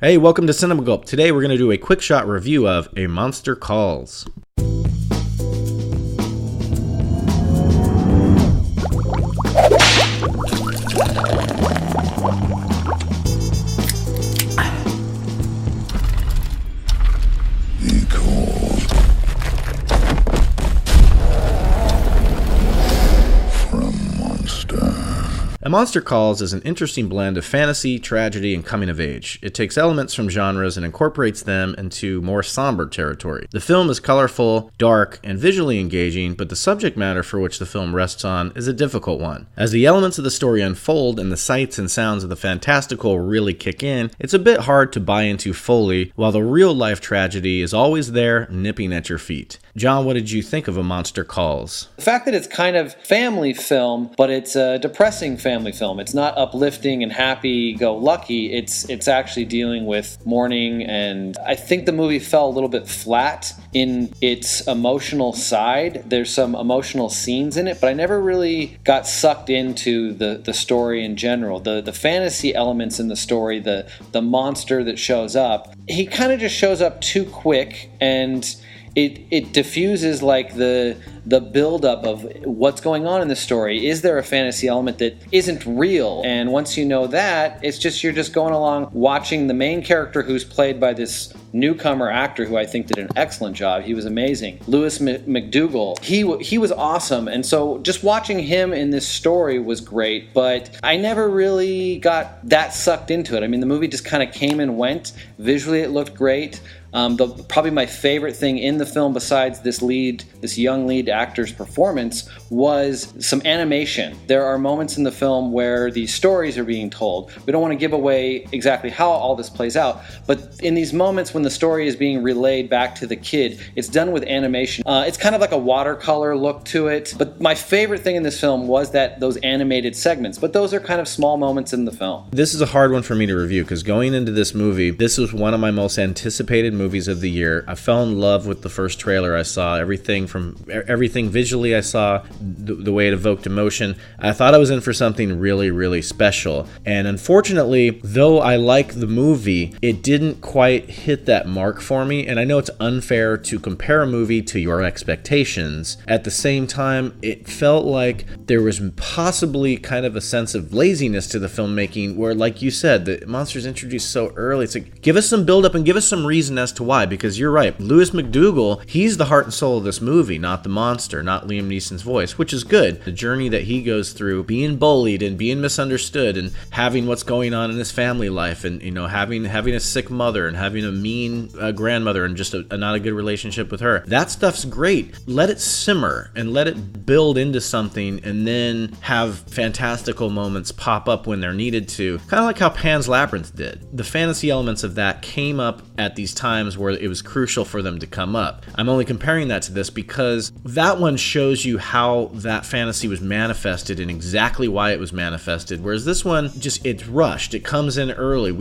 Hey, welcome to Cinema Gulp. Today we're going to do a quick shot review of A Monster Calls. A Monster Calls is an interesting blend of fantasy, tragedy, and coming of age. It takes elements from genres and incorporates them into more somber territory. The film is colorful, dark, and visually engaging, but the subject matter for which the film rests on is a difficult one. As the elements of the story unfold and the sights and sounds of the fantastical really kick in, it's a bit hard to buy into fully, while the real-life tragedy is always there, nipping at your feet. John, what did you think of A Monster Calls? The fact that it's kind of family film, but it's a depressing family film. It's not uplifting and happy-go-lucky. It's actually dealing with mourning, and I think the movie fell a little bit flat in its emotional side. There's some emotional scenes in it, but I never really got sucked into the story in general. The fantasy elements in the story, the monster that shows up, he kind of just shows up too quick, and it diffuses like the buildup of what's going on in the story. Is there a fantasy element that isn't real? And once you know that, you're just going along watching the main character, who's played by this newcomer actor who I think did an excellent job. He was amazing. Louis McDougall. He was awesome. And so just watching him in this story was great, but I never really got that sucked into it. I mean, the movie just kind of came and went. Visually, it looked great. Probably my favorite thing in the film, besides this young lead actor's performance, was some animation. There are moments in the film where these stories are being told. We don't want to give away exactly how all this plays out, but in these moments when the story is being relayed back to the kid, it's done with animation. It's kind of like a watercolor look to it, but my favorite thing in this film was those animated segments, but those are kind of small moments in the film. This is a hard one for me to review because going into this movie, this was one of my most anticipated movies of the year. I fell in love with the first trailer I saw. Everything visually I saw, the way it evoked emotion. I thought I was in for something really, really special. And unfortunately, though I like the movie, it didn't quite hit that mark for me. And I know it's unfair to compare a movie to your expectations. At the same time, it felt like there was possibly kind of a sense of laziness to the filmmaking where, like you said, the monster's introduced so early. It's like, give us some build-up and give us some reason as to why. Because you're right, Louis McDougall, he's the heart and soul of this movie, not the monster, not Liam Neeson's voice, which is good. The journey that he goes through, being bullied and being misunderstood and having what's going on in his family life, and having a sick mother and having a mean grandmother and just not a good relationship with her. That stuff's great. Let it simmer and let it build into something, and then have fantastical moments pop up when they're needed to. Kind of like how Pan's Labyrinth did. The fantasy elements of that came up at these times where it was crucial for them to come up. I'm only comparing that to this because that one shows you how that fantasy was manifested and exactly why it was manifested, whereas this one, it's rushed. It comes in early.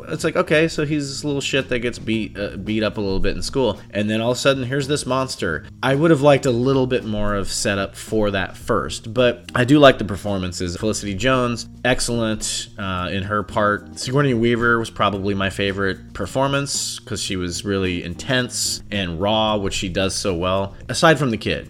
It's like, okay, so he's this little shit that gets beat up a little bit in school, and then all of a sudden, here's this monster. I would have liked a little bit more of setup for that first, but I do like the performances. Felicity Jones, excellent in her part. Sigourney Weaver was probably my favorite performance because she was really intense and raw, which she does so well. Aside from the kid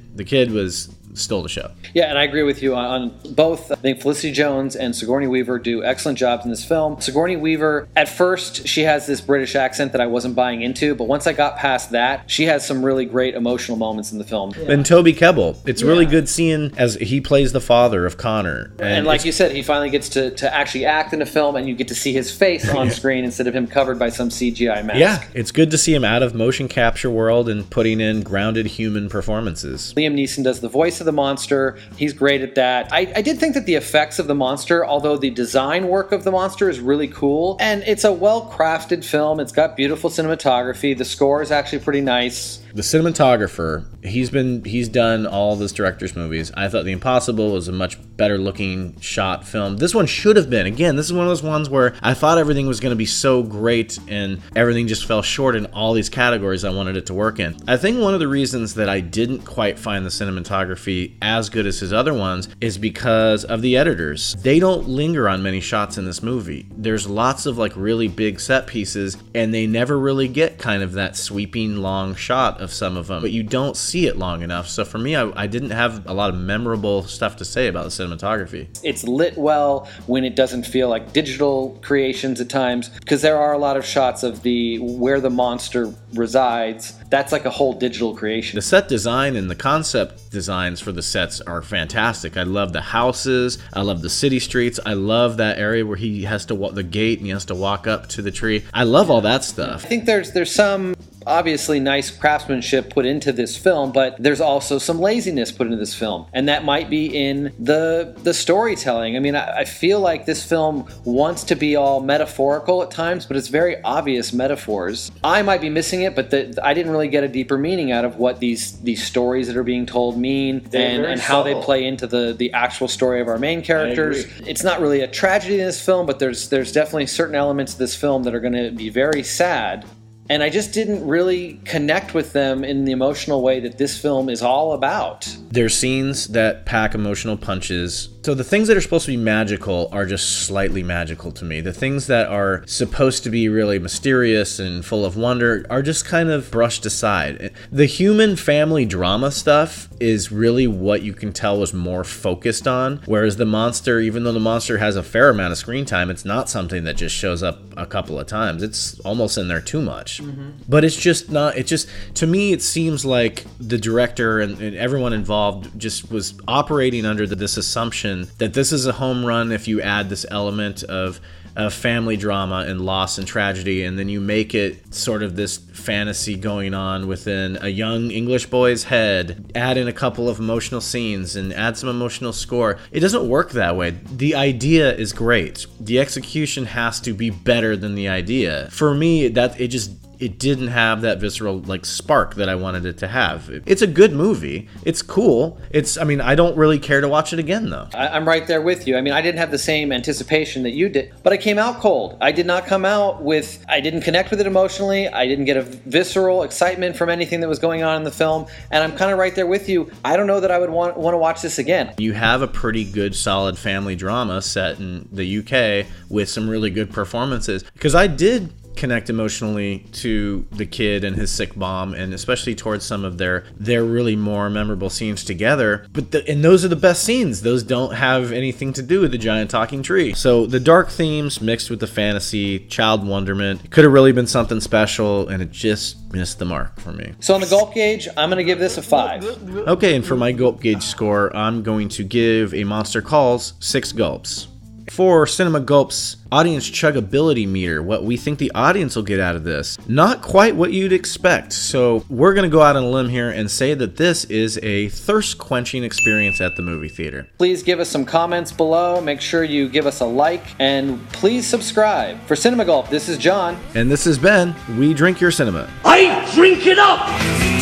stole the show. Yeah, and I agree with you on both. I think Felicity Jones and Sigourney Weaver do excellent jobs in this film. Sigourney Weaver, at first, she has this British accent that I wasn't buying into, but once I got past that, she has some really great emotional moments in the film. Yeah. And Toby Kebbell, it's really good seeing as he plays the father of Connor. And like you said, he finally gets to actually act in a film, and you get to see his face on screen instead of him covered by some CGI mask. Yeah, it's good to see him out of motion capture world and putting in grounded human performances. Liam Neeson does the voice of the monster. He's great at that. I did think that the effects of the monster, although the design work of the monster is really cool, and it's a well-crafted film. It's got beautiful cinematography. The score is actually pretty nice. The cinematographer, he's done all this director's movies. I thought The Impossible was a much better looking shot film. This one should have been. Again, this is one of those ones where I thought everything was going to be so great and everything just fell short in all these categories I wanted it to work in. I think one of the reasons that I didn't quite find the cinematography as good as his other ones is because of the editors. They don't linger on many shots in this movie. There's lots of like really big set pieces and they never really get kind of that sweeping long shot of some of them, but you don't see it long enough. So for me, I didn't have a lot of memorable stuff to say about the cinematography. It's lit well when it doesn't feel like digital creations at times, because there are a lot of shots of where the monster resides. That's like a whole digital creation. The set design and the concept designs for the sets are fantastic. I love the houses. I love the city streets. I love that area where he has to walk the gate and he has to walk up to the tree. I love all that stuff. I think there's some obviously nice craftsmanship put into this film, but there's also some laziness put into this film, and that might be in the storytelling. I mean, I feel like this film wants to be all metaphorical at times, but it's very obvious metaphors. I might be missing it, but I didn't really get a deeper meaning out of what these stories that are being told mean and how they play into the actual story of our main characters. It's not really a tragedy in this film, but there's definitely certain elements of this film that are going to be very sad. And I just didn't really connect with them in the emotional way that this film is all about. There's scenes that pack emotional punches. So the things that are supposed to be magical are just slightly magical to me. The things that are supposed to be really mysterious and full of wonder are just kind of brushed aside. The human family drama stuff is really what you can tell was more focused on, whereas the monster, even though the monster has a fair amount of screen time, it's not something that just shows up a couple of times. It's almost in there too much. Mm-hmm. But it's just not, to me, it seems like the director and everyone involved just was operating under this assumption that this is a home run if you add this element of family drama and loss and tragedy, and then you make it sort of this fantasy going on within a young English boy's head, add in a couple of emotional scenes and add some emotional score. It doesn't work that way. The idea is great. The execution has to be better than the idea. For me, it didn't have that visceral like spark that I wanted it to have. It's a good movie. It's cool. I don't really care to watch it again though. I'm right there with you. I mean, I didn't have the same anticipation that you did, but I came out cold. I did not come out I didn't connect with it emotionally. I didn't get a visceral excitement from anything that was going on in the film, and I'm kind of right there with you. I don't know that I would want to watch this again. You have a pretty good solid family drama set in the UK with some really good performances, because I did connect emotionally to the kid and his sick mom, and especially towards some of their really more memorable scenes together. And those are the best scenes. Those don't have anything to do with the giant talking tree. So the dark themes mixed with the fantasy, child wonderment, could have really been something special, and it just missed the mark for me. So on the gulp gauge, I'm going to give this a 5. Okay, and for my gulp gauge score, I'm going to give A Monster Calls 6 gulps. For Cinema Gulp's audience chuggability meter, what we think the audience will get out of this, not quite what you'd expect. So we're going to go out on a limb here and say that this is a thirst-quenching experience at the movie theater. Please give us some comments below. Make sure you give us a like, and please subscribe. For Cinema Gulp, this is John. And this is Ben. We drink your cinema. I drink it up!